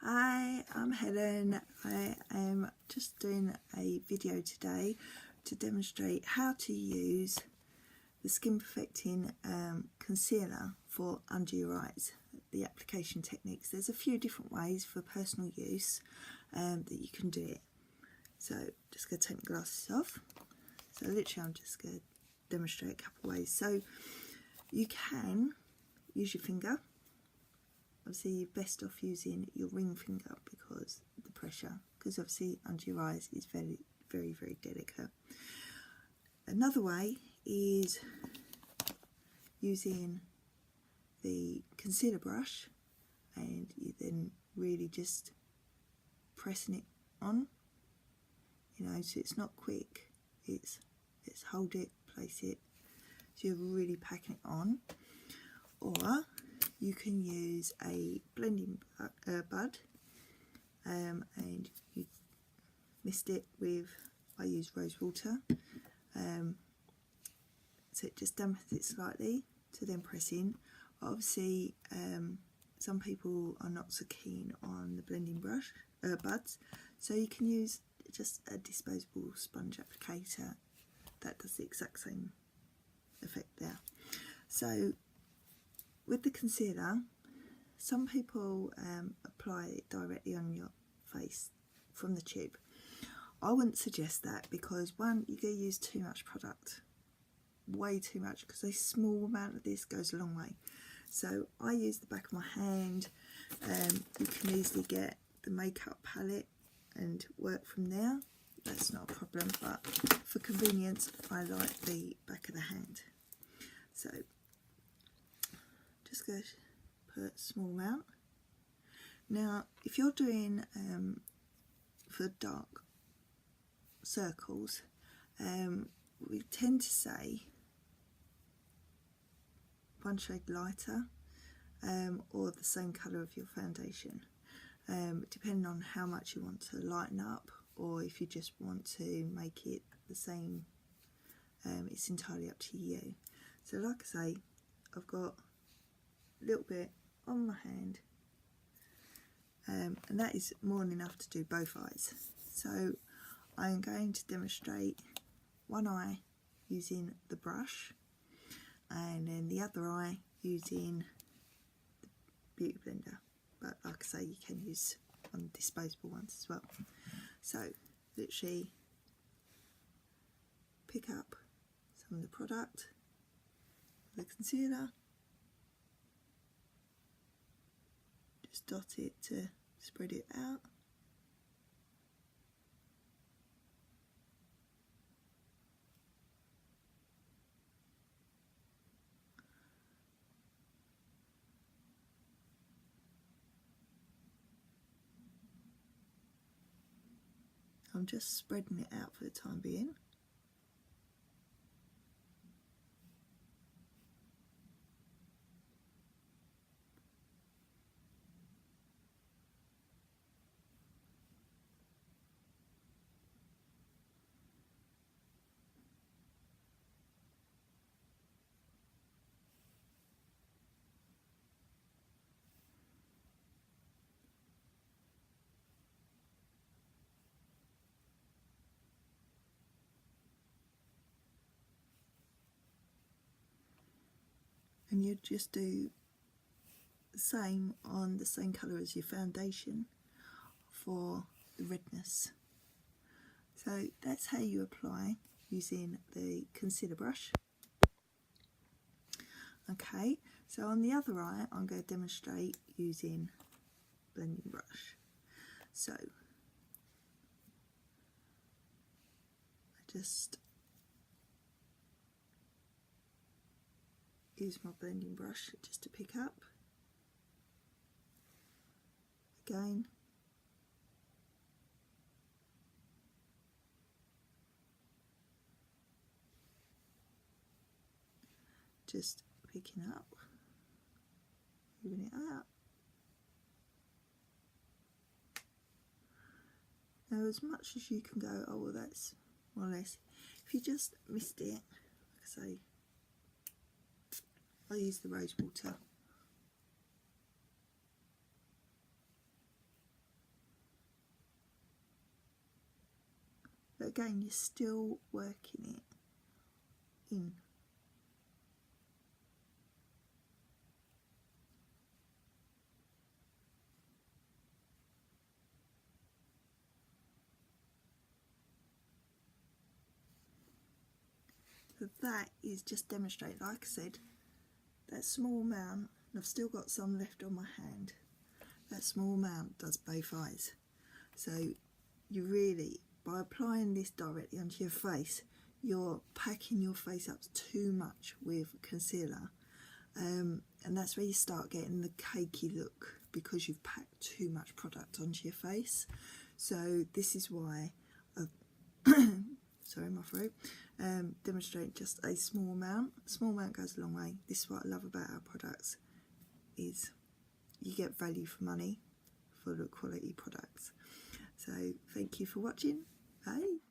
Hi, I'm Helen. I am just doing a video today to demonstrate how to use the Skin Perfecting concealer for under your eyes, the application techniques. There's a few different ways for personal use that you can do it. So just going to take my glasses off. So literally I'm just going to demonstrate a couple of ways. So you can use your finger. Obviously you're best off using your ring finger because the pressure, because obviously under your eyes is very delicate. Another way is using the concealer brush, and you then really just pressing it on, you know, so it's not quick, it's hold it, place it, so you're really packing it on. Or you can use a blending bud and you mist it with, I use rose water, so it just dampens it slightly to then press in. Obviously some people are not so keen on the blending brush buds, so you can use just a disposable sponge applicator that does the exact same effect there. So with the concealer, some people apply it directly on your face from the tube. I wouldn't suggest that because one, you're going to use too much product, way too much, because a small amount of this goes a long way. So I use the back of my hand. You can easily get the makeup palette and work from there. That's not a problem, but for convenience I like the back of the hand. So just going to put a small amount. Now if you're doing for dark circles, we tend to say one shade lighter or the same colour of your foundation, depending on how much you want to lighten up, or if you just want to make it the same. It's entirely up to you. So like I say, I've got a little bit on my hand, and that is more than enough to do both eyes. So I'm going to demonstrate one eye using the brush, and then the other eye using the beauty blender, but like I say, you can use one of the disposable ones as well. So literally pick up some of the product, the concealer, just dot it to spread it out. I'm just spreading it out for the time being. And you just do the same on the same colour as your foundation for the redness. So that's how you apply using the concealer brush. Okay, so on the other eye I'm going to demonstrate using blending brush. So I just use my blending brush just to pick up. Again, just picking up, moving it out. Now as much as you can go, oh well, that's more or less. If you just missed it, like I say, I use the rose water. again, you're still working it in. So that is just demonstrate, like I said, that small amount, and I've still got some left on my hand, that small amount does both eyes. So you really, by applying this directly onto your face, you're packing your face up too much with concealer, and that's where you start getting the cakey look, because you've packed too much product onto your face. So this is why sorry, my throat, demonstrate just a small amount. A small amount goes a long way. This is what I love about our products, is you get value for money for the quality products. So thank you for watching. Bye.